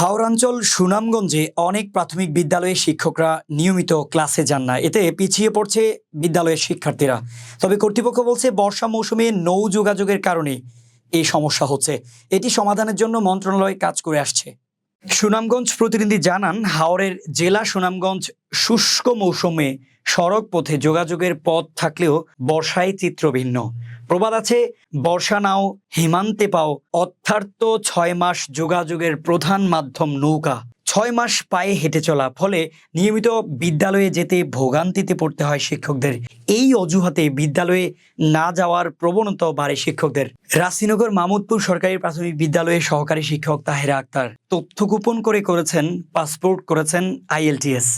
হাওড়াঞ্চল সুনামগঞ্জে অনেক প্রাথমিক বিদ্যালয়ে শিক্ষকরা নিয়মিত ক্লাসে যান না, এতে পিছিয়ে পড়ছে বিদ্যালয়ের শিক্ষার্থীরা। তবে কর্তৃপক্ষ বলছে বর্ষা মৌসুমে নৌ যোগাযোগের কারণে এই সমস্যা হচ্ছে। এটি সমাধানের জন্য মন্ত্রণালয় কাজ করে আসছে। সুনামগঞ্জ প্রতিনিধি জানান, হাওরের জেলা সুনামগঞ্জ শুষ্ক মৌসুমে সড়ক পথে যোগাযোগের পথ থাকলেও বর্ষায় চিত্র ভিন্ন। প্রবাদ আছে, বর্ষা নাও হিমান্তে পাও, অর্থাৎ 6 মাস যোগাযোগের প্রধান মাধ্যম নৌকা। 6 মাস পায়ে হেঁটে চলা, ফলে নিয়মিত বিদ্যালয়ে যেতে ভোগান্তিতে পড়তে হয় শিক্ষকদের। এই অজুহাতে বিদ্যালয়ে না যাওয়ার প্রবণতা বাড়ে শিক্ষকদের। রাজশাহীনগর মামুদপুর সরকারি প্রাথমিক বিদ্যালয়ের সহকারী শিক্ষক তাহেরা আক্তার তথ্য গোপন করেছেন পাসপোর্ট করেছেন IELTS।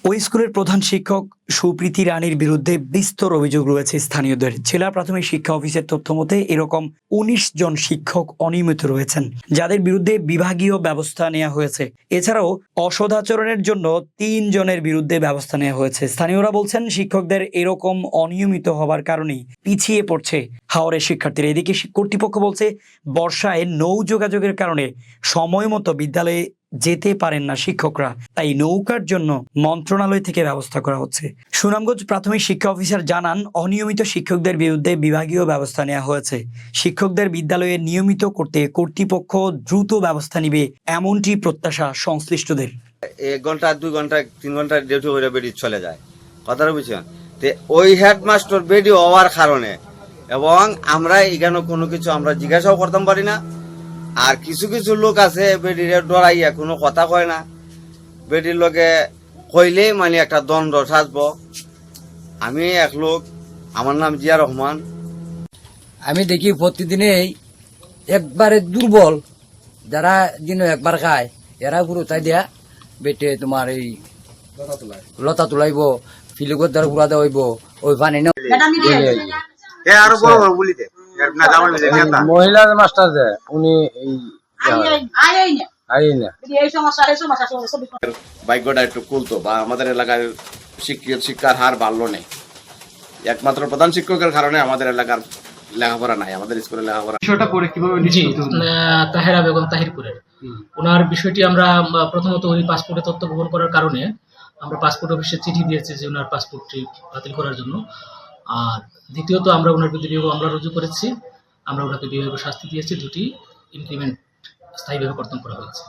ওই স্কুলের প্রধান শিক্ষক সুপ্রীতি রানীর বিরুদ্ধে বিস্তর অভিযোগ রয়েছে স্থানীয়দের। জেলা প্রাথমিক শিক্ষা অফিসের তথ্য মতে এরকম 19 জন শিক্ষক অনিয়মিত রয়েছেন, যাদের বিরুদ্ধে বিভাগীয় ব্যবস্থা নেওয়া হয়েছে। এছাড়াও অসদাচরণের জন্য 3 জনের বিরুদ্ধে ব্যবস্থা নেওয়া হয়েছে। স্থানীয়রা বলছেন, শিক্ষকদের এরকম অনিয়মিত হবার কারণেই পিছিয়ে পড়ছে হাওরের শিক্ষার্থীরা। এদিকে কর্তৃপক্ষ বলছে, বর্ষায় নৌ যোগাযোগের কারণে সময় মতো বিদ্যালয়ে যেতে পারেন না শিক্ষকরা, তাই নৌকার জন্য মন্ত্রণালয় থেকে ব্যবস্থা করা হচ্ছে। সুনামগঞ্জ প্রাথমিক শিক্ষা অফিসার জানান, অনিয়মিত শিক্ষকদের বিরুদ্ধে বিভাগীয় ব্যবস্থা নেওয়া হয়েছে। শিক্ষকদের বিদ্যালয়ে নিয়মিত করতে কর্তৃপক্ষ দ্রুত ব্যবস্থা নিবে, এমনটি প্রত্যাশা সংশ্লিষ্টদের। 1 ঘন্টা 2 ঘন্টা 3 ঘন্টা ডিউটি করে বেরিয়ে চলে যায়, কথাটা বুঝছেন। ওই হেডমাস্টার বেরিয়ে হওয়ার কারণে এবং আমরা এখানে কোনো কিছু আমরা জিজ্ঞাসাও করতাম পারি না। আর কিছু কিছু লোক আছে বেডিরে ডরাইয়া কোনো কথা কয় না, বেডির লোকে কইলেই মানে একটা দণ্ড সাজবো। আমি এক লোক, আমার নাম জিয়া রহমান। আমি দেখি প্রতিদিনেই একবারে দুর্বল যারা দিন একবার খায়, এরা পুরো তাই দেয়া বেটে তোমার এই লতা তুলাইব, ফিলিগর দ্বারা ঘুরা দেওয়াইব, ওই পানি না মহিলা মাস্টার দেয় উনি ভাগ্যটা একটু খুলতো বা আমাদের এলাকায় শিক্ষার হার বাড়লো নেই। একমাত্র প্রধান শিক্ষকের কারণে আমাদের এলাকার লেখাপড়া নাই, আমাদের স্কুলে লেখাপড়া। বিষয়টা পরে কিভাবে তাহেরা বেগম তাহিরপুরের ওনার বিষয়টি আমরা প্রথমত ওই পাসপোর্টে তথ্য গোপন করার কারণে আমরা পাসপোর্ট অফিসে চিঠি দিয়েছি যে ওনার পাসপোর্টটি বাতিল করার জন্য। আর দ্বিতীয়ত আমরা ওনার বিরুদ্ধে বিভাগ মামলা রুজু করেছি, আমরা ওনাকে বিভাগ শাস্তি দিয়েছি, 2টি ইনক্রিমেন্ট স্থায়ীভাবে কর্তন করা হয়েছে।